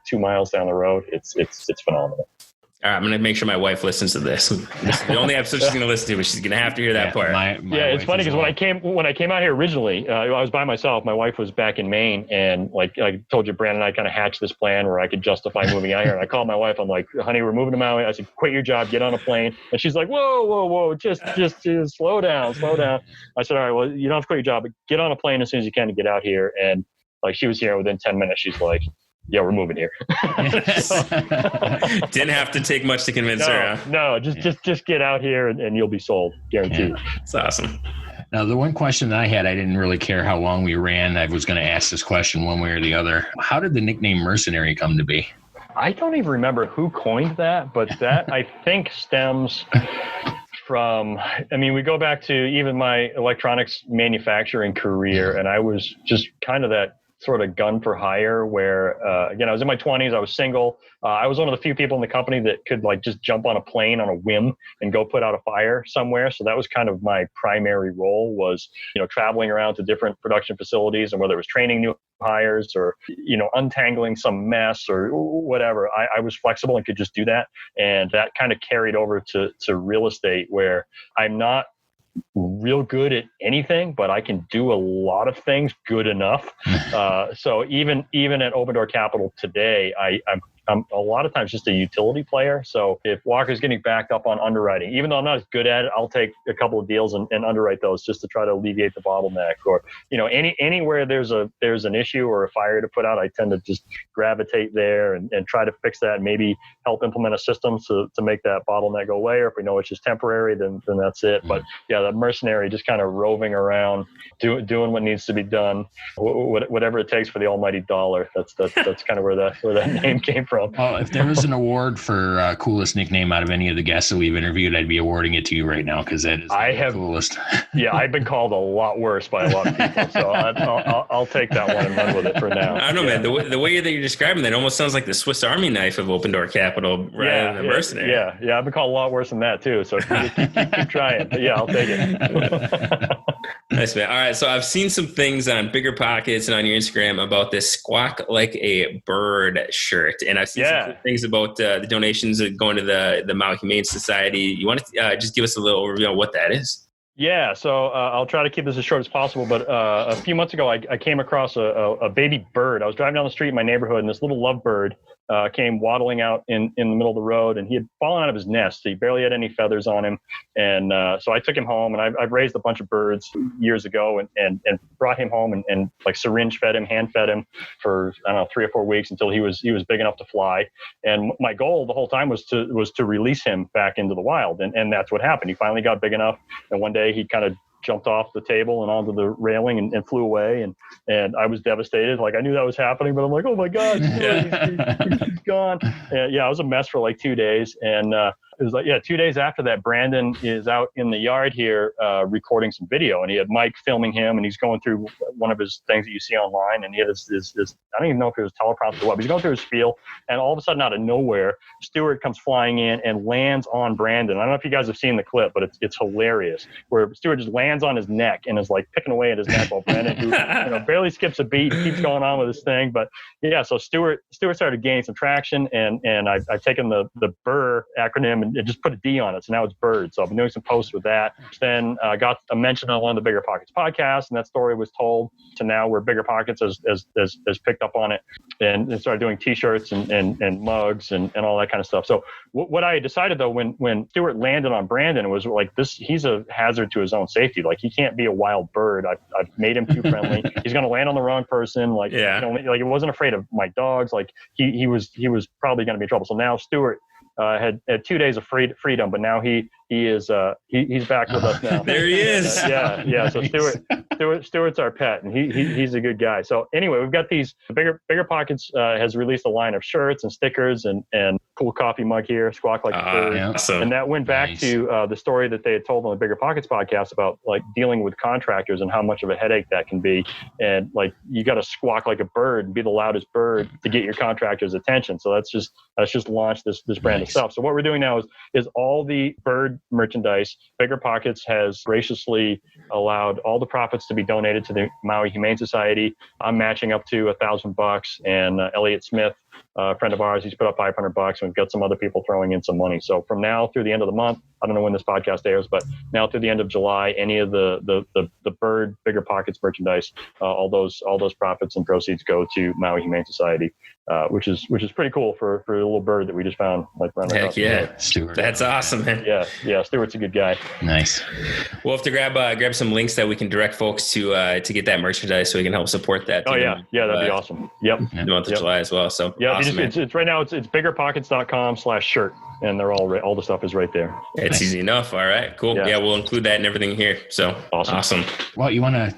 2 miles down the road, it's phenomenal. All right, I'm going to make sure my wife listens to this. This is the only episode she's going to listen to, but she's going to have to hear that part. It's funny because when I came out here originally, I was by myself. My wife was back in Maine, and like I told you, Brandon and I kind of hatched this plan where I could justify moving out here. And I called my wife. I'm like, honey, we're moving to Maui. I said, quit your job, get on a plane. And she's like, whoa, just slow down. I said, all right, well, you don't have to quit your job, but get on a plane as soon as you can to get out here. And like she was here within 10 minutes. She's like, yeah, we're moving here. Didn't have to take much to convince her. Huh? No, just get out here and you'll be sold, guaranteed. Yeah, it's awesome. Now, the one question that I had, I didn't really care how long we ran. I was going to ask this question one way or the other. How did the nickname Mercenary come to be? I don't even remember who coined that, but that I think stems from, we go back to even my electronics manufacturing career, and I was just kind of that sort of gun for hire where, again, I was in my 20s, I was single. I was one of the few people in the company that could just jump on a plane on a whim and go put out a fire somewhere. So that was kind of my primary role was, traveling around to different production facilities, and whether it was training new hires or, untangling some mess or whatever, I was flexible and could just do that. And that kind of carried over to real estate, where I'm not real good at anything, but I can do a lot of things good enough. So even at Open Door Capital today, I'm a lot of times just a utility player. So if Walker's getting backed up on underwriting, even though I'm not as good at it, I'll take a couple of deals and underwrite those just to try to alleviate the bottleneck. Or, anywhere there's an issue or a fire to put out, I tend to just gravitate there and try to fix that and maybe help implement a system to make that bottleneck go away. Or if we know it's just temporary, then that's it. But yeah, the mercenary, just kind of roving around, doing what needs to be done, whatever it takes for the almighty dollar. That's kind of where that name came from. from. Well, if there was an award for coolest nickname out of any of the guests that we've interviewed, I'd be awarding it to you right now because that is the coolest. Yeah, I've been called a lot worse by a lot of people, so I'll take that one and run with it for now. I don't know, man. The way that you're describing that almost sounds like the Swiss Army knife of Open Door Capital rather than mercenary. Yeah, I've been called a lot worse than that too. So keep trying. But yeah, I'll take it. Nice, man. All right, so I've seen some things on Bigger Pockets and on your Instagram about this Squawk Like a Bird shirt, and I've seen some things about the donations going to the Maui Humane Society. You want to just give us a little overview on what that is? Yeah, so I'll try to keep this as short as possible, but a few months ago, I came across a baby bird. I was driving down the street in my neighborhood, and this little lovebird came waddling out in the middle of the road, and he had fallen out of his nest. He barely had any feathers on him, and so I took him home, and I've raised a bunch of birds years ago, and brought him home and like syringe fed him, hand fed him for, I don't know, 3 or 4 weeks until he was big enough to fly. And my goal the whole time was to release him back into the wild, and that's what happened. He finally got big enough, and one day he kind of jumped off the table and onto the railing and flew away. And I was devastated. Like, I knew that was happening, but I'm like, oh my God, he's gone. And I was a mess for like 2 days. And it was like, 2 days after that, Brandon is out in the yard here recording some video, and he had Mike filming him, and he's going through one of his things that you see online, and he had this I don't even know if it was teleprompter or what, but he's going through his spiel, and all of a sudden, out of nowhere, Stuart comes flying in and lands on Brandon. I don't know if you guys have seen the clip, but it's hilarious, where Stuart just lands on his neck and is like picking away at his neck while Brandon, who barely skips a beat, keeps going on with his thing. But so Stuart started gaining some traction, and I've taken the BURR acronym and just put a D on it. So now it's Bird. So I've been doing some posts with that. Then got a mention on one of the Bigger Pockets podcasts, and that story was told to now where Bigger Pockets has picked up on it and started doing T-shirts and mugs and all that kind of stuff. So what I decided though, when Stuart landed on Brandon, was like, he's a hazard to his own safety. Like, he can't be a wild bird. I've made him too friendly. He's going to land on the wrong person. Like, like, he wasn't afraid of my dogs. Like, he was probably going to be in trouble. So now Stuart had 2 days of freedom, but now he is he's back with us now. There he is. So Stuart's our pet, and he's a good guy. So anyway, we've got these Bigger Pockets has released a line of shirts and stickers and cool coffee mug here, Squawk Like a Bird. Awesome. And that went back to the story that they had told on the Bigger Pockets podcast about like dealing with contractors and how much of a headache that can be. And like, you got to squawk like a bird and be the loudest bird to get your contractor's attention. So that's just launched this brand of stuff. So what we're doing now is all the bird merchandise. Bigger Pockets has graciously allowed all the profits to be donated to the Maui Humane Society. I'm matching up to $1,000, and Elliot Smith, a friend of ours, he's put up $500, and we've got some other people throwing in some money. So from now through the end of the month, I don't know when this podcast airs, but now through the end of July, any of the bird Bigger Pockets merchandise, all those profits and proceeds go to Maui Humane Society, which is pretty cool for a little bird that we just found like running across the road. Stuart. That's awesome, man. Yeah, Stuart's a good guy. Nice. We'll have to grab some links that we can direct folks to get that merchandise so we can help support that. Oh yeah, that'd be awesome. Yep. In the month of July as well. So yeah, awesome, it's right now. It's biggerpockets.com/shirt, and they're all the stuff is right there. It's easy enough. All right, cool. Yeah, we'll include that and everything here. So awesome. Well, you want to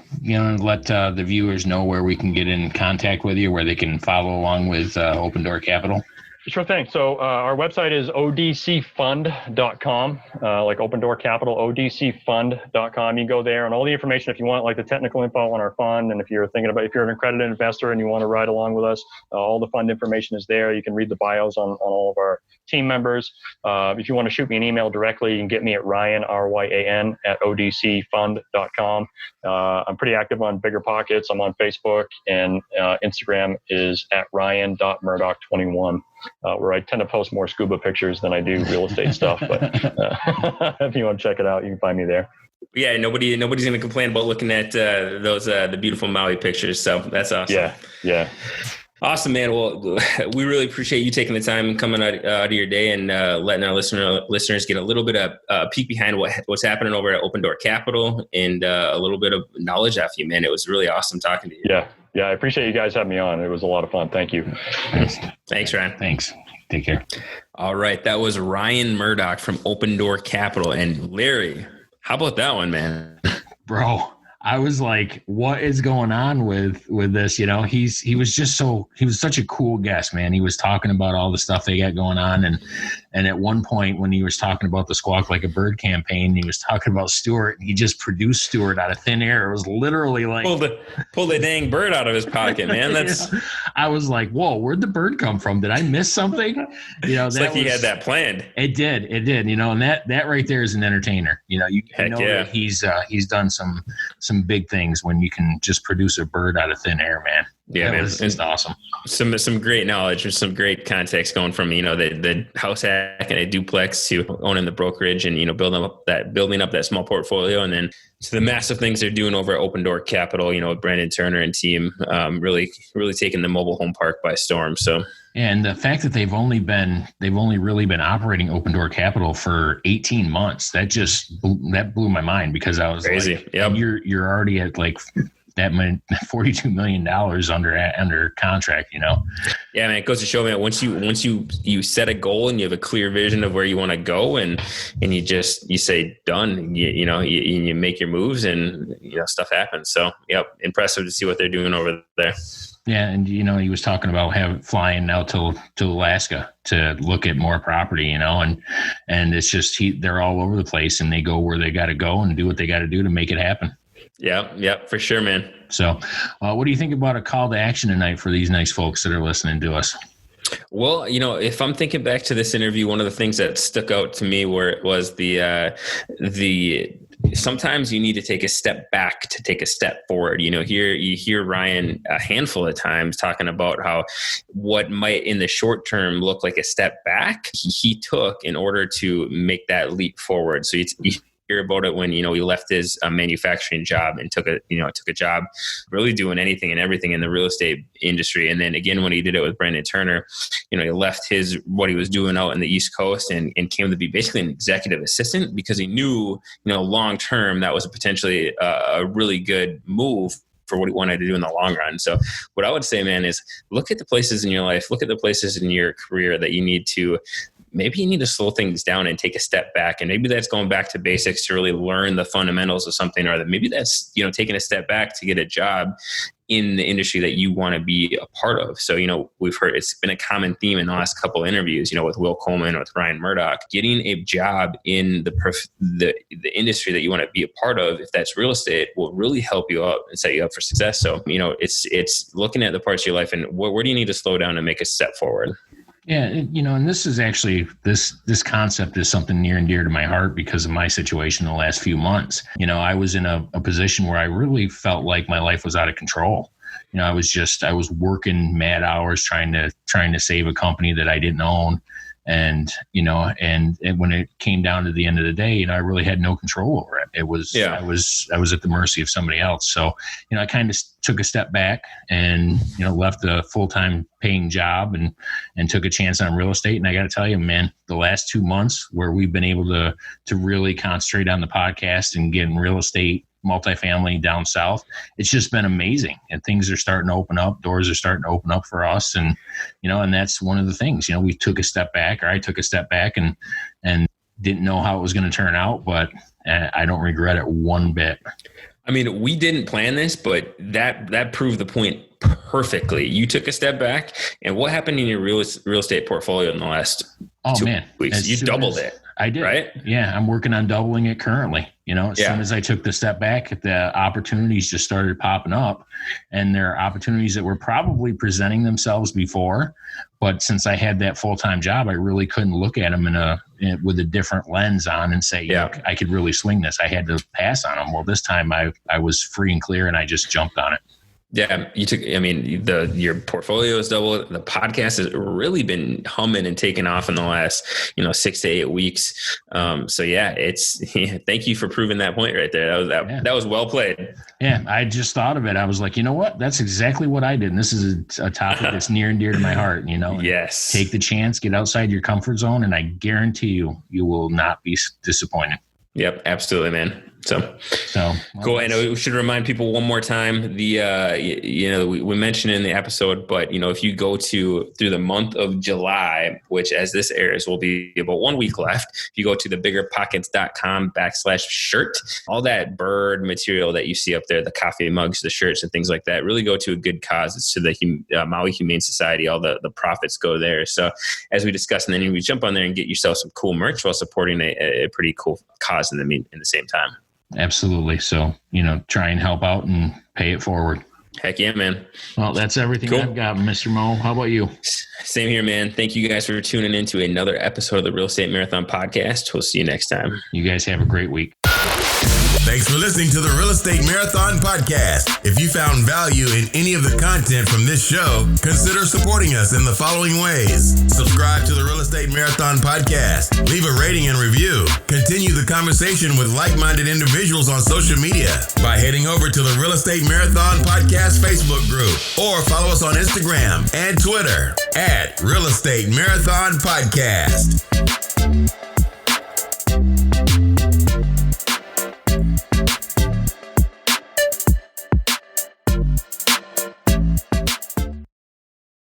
let the viewers know where we can get in contact with you, where they can follow along with Open Door Capital? Sure thing. So our website is odcfund.com, like Open Door Capital, odcfund.com. You go there, and all the information, if you want, like the technical info on our fund, and if you're an accredited investor and you want to ride along with us, all the fund information is there. You can read the bios on all of our team members. If you want to shoot me an email directly, you can get me at Ryan, RYAN, at odcfund.com. I'm pretty active on Bigger Pockets. I'm on Facebook, and Instagram is at Ryan.Murdock21. Where I tend to post more scuba pictures than I do real estate stuff. But if you want to check it out, you can find me there. Yeah, nobody's going to complain about looking at those the beautiful Maui pictures. So that's awesome. Yeah. Awesome, man. Well, we really appreciate you taking the time coming out of your day and letting our listeners get a little bit of peek behind what's happening over at Open Door Capital and a little bit of knowledge off you, man. It was really awesome talking to you. Yeah, I appreciate you guys having me on. It was a lot of fun. Thank you. Thanks, Ryan. Thanks. Take care. All right. That was Ryan Murdock from Open Door Capital. And Larry, how about that one, man? Bro, I was like, what is going on with this? You know, he was such a cool guest, man. He was talking about all the stuff they got going on. And at one point when he was talking about the Squawk Like a Bird campaign, he was talking about Stewart, and he just produced Stewart out of thin air. It was literally like pull the dang bird out of his pocket, man. That's I was like, whoa, where'd the bird come from? Did I miss something? You know, it's like he had that planned. It did, you know, and that right there is an entertainer. You know, you know that he's done some big things when you can just produce a bird out of thin air, man. Yeah, man, it's awesome. Some great knowledge and some great context going from, you know, the house hack and a duplex to owning the brokerage and, you know, building up that small portfolio, and then to the massive things they're doing over at Open Door Capital, you know, with Brandon Turner and team, really taking the mobile home park by storm. So. And the fact that they've only really been operating Open Door Capital for 18 months, that blew my mind, because I was crazy. Like, yep. You're already at like that $42 million under contract, you know? Yeah, man, it goes to show, man, once you set a goal and you have a clear vision of where you want to go, and you say done, you make your moves, and, you know, stuff happens. So, yep, impressive to see what they're doing over there. Yeah, and you know, he was talking about flying out to Alaska to look at more property, you know, and it's just they're all over the place, and they go where they got to go and do what they got to do to make it happen. Yeah, for sure, man. So, what do you think about a call to action tonight for these nice folks that are listening to us? Well, you know, if I'm thinking back to this interview, one of the things that stuck out to me was the sometimes you need to take a step back to take a step forward. You know, you hear Ryan a handful of times talking about how what might in the short term look like a step back, he took in order to make that leap forward. So you hear about it when, you know, he left his manufacturing job and took a job really doing anything and everything in the real estate industry. And then again, when he did it with Brandon Turner, you know, he left what he was doing out in the East Coast and came to be basically an executive assistant, because he knew, you know, long term that was potentially a really good move for what he wanted to do in the long run. So what I would say, man, is look at the places in your life, look at the places in your career that maybe you need to slow things down and take a step back. And maybe that's going back to basics to really learn the fundamentals of something, or that maybe that's, you know, taking a step back to get a job in the industry that you want to be a part of. So, you know, we've heard it's been a common theme in the last couple of interviews, you know, with Will Coleman, with Ryan Murdock, getting a job in the industry that you want to be a part of, if that's real estate, will really help you out and set you up for success. So, you know, it's looking at the parts of your life and where do you need to slow down and make a step forward? Yeah, you know, and this is actually, this concept is something near and dear to my heart because of my situation the last few months. You know, I was in a position where I really felt like my life was out of control. You know, I was working mad hours trying to save a company that I didn't own. And, you know, and when it came down to the end of the day, you know, I really had no control over it. It was, I was at the mercy of somebody else. So, you know, I kind of took a step back and, you know, left a full-time paying job and took a chance on real estate. And I got to tell you, man, the last 2 months where we've been able to really concentrate on the podcast and get in real estate, multifamily down south, it's just been amazing. And things are starting to open up. Doors are starting to open up for us. And, you know, and that's one of the things, you know, I took a step back and didn't know how it was going to turn out, but I don't regret it one bit. I mean, we didn't plan this, but that proved the point perfectly. You took a step back, and what happened in your real estate portfolio in the last 2 weeks? You doubled it. I did. Right? Yeah. I'm working on doubling it currently. You know, as soon as I took the step back, the opportunities just started popping up, and there are opportunities that were probably presenting themselves before. But since I had that full-time job, I really couldn't look at them with a different lens on and say, look, I could really swing this. I had to pass on them. Well, this time I was free and clear, and I just jumped on it. Yeah, your portfolio is double. The podcast has really been humming and taking off in the last, 6 to 8 weeks. So yeah, thank you for proving that point right there. That was well played. Yeah, I just thought of it. I was like, you know what? That's exactly what I did. And this is a topic that's near and dear to my heart. You know, yes. Take the chance, get outside your comfort zone, and I guarantee you will not be disappointed. Yep, absolutely, man. So cool. And we should remind people one more time, we mentioned in the episode, but if you go through the month of July, which as this airs will be about 1 week left, if you go to thebiggerpockets.com/shirt, all that bird material that you see up there, the coffee mugs, the shirts and things like that, really go to a good cause. It's to the Maui Humane Society. All the profits go there. So as we discussed, and then you jump on there and get yourself some cool merch while supporting a pretty cool cause in the same time. Absolutely. So, try and help out and pay it forward. Heck yeah, man. Well, that's everything I've got, Mr. Mo. How about you? Same here, man. Thank you guys for tuning in to another episode of the Real Estate Marathon Podcast. We'll see you next time. You guys have a great week. Thanks for listening to the Real Estate Marathon Podcast. If you found value in any of the content from this show, consider supporting us in the following ways. Subscribe to the Real Estate Marathon Podcast. Leave a rating and review. Continue the conversation with like-minded individuals on social media by heading over to the Real Estate Marathon Podcast Facebook group, or follow us on Instagram and Twitter at Real Estate Marathon Podcast.